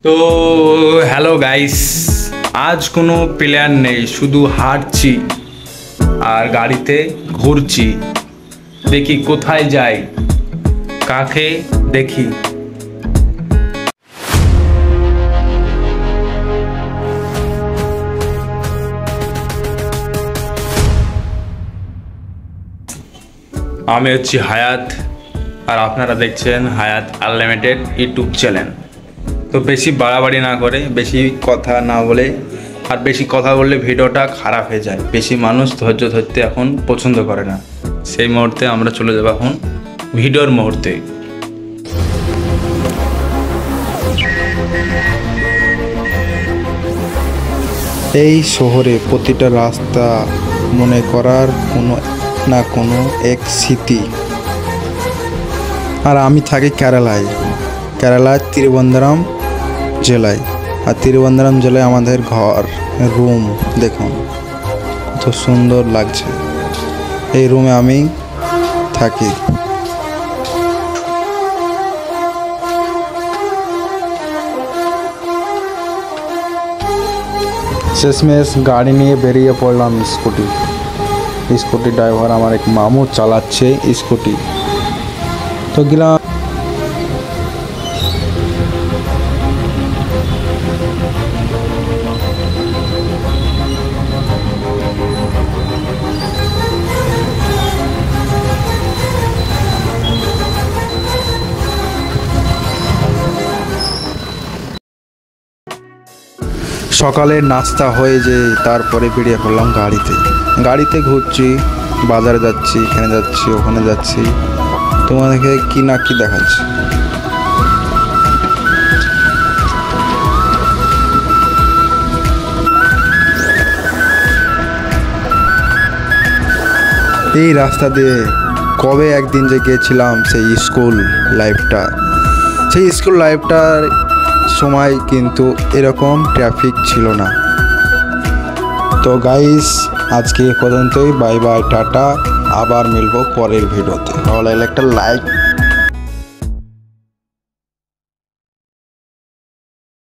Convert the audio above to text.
তো hello guys, আজ কোনো প্ল্যান নেই, শুধু হাঁটছি আর গাড়িতে ঘুরছি। দেখি কোথায় যাই, কাকে দেখি। আমি হচ্ছি হায়াত আর আপনারা দেখছেন হায়াত আনলিমিটেড ইউটিউব চ্যানেল। তো বেশি বাড়াবাড়ি না করে, বেশি কথা না বলে, আর বেশি কথা বললে ভিডিওটা খারাপ হয়ে যায়। বেশি মানুষ ধৈর্য ধরতে এখন পছন্দ করে না। সেই মুহূর্তে আমরা চলে যাব এখন ভিডিওর মুহূর্তে। এই শহরে প্রতিটা রাস্তা মনে করার কোনো না কোনো এক স্মৃতি। আর আমি থাকি কেরালায় তিরুবনন্তপুরম জেলায়। আর তিরুবনন্তপুরম জেলায় আমাদের ঘর, রুম দেখুন কত সুন্দর লাগছে। এই রুমে আমি থাকি। শেষমেশ গাড়ি নিয়ে বেরিয়ে পড়লাম। স্কুটি ড্রাইভার আমার এক মামু চালাচ্ছে স্কুটি। তো গেলাম সকালে নাস্তা হয়ে যে তারপরে বেরিয়ে পড়লাম গাড়িতে ঘুরছি, বাজারে যাচ্ছি, এখানে যাচ্ছি, ওখানে যাচ্ছি। তোমাদেরকে কি না কি দেখাচ্ছি। এই রাস্তা দিয়ে কবে একদিন যে গিয়েছিলাম সেই স্কুল লাইফটার সময় কিন্তু এরকম ট্রাফিক ছিল না। তো গাইস, আজকে পর্যন্তই। Bye bye, tata. আবার মিলবো পরের ভিডিওতে। ভালো লাগলে একটা লাইক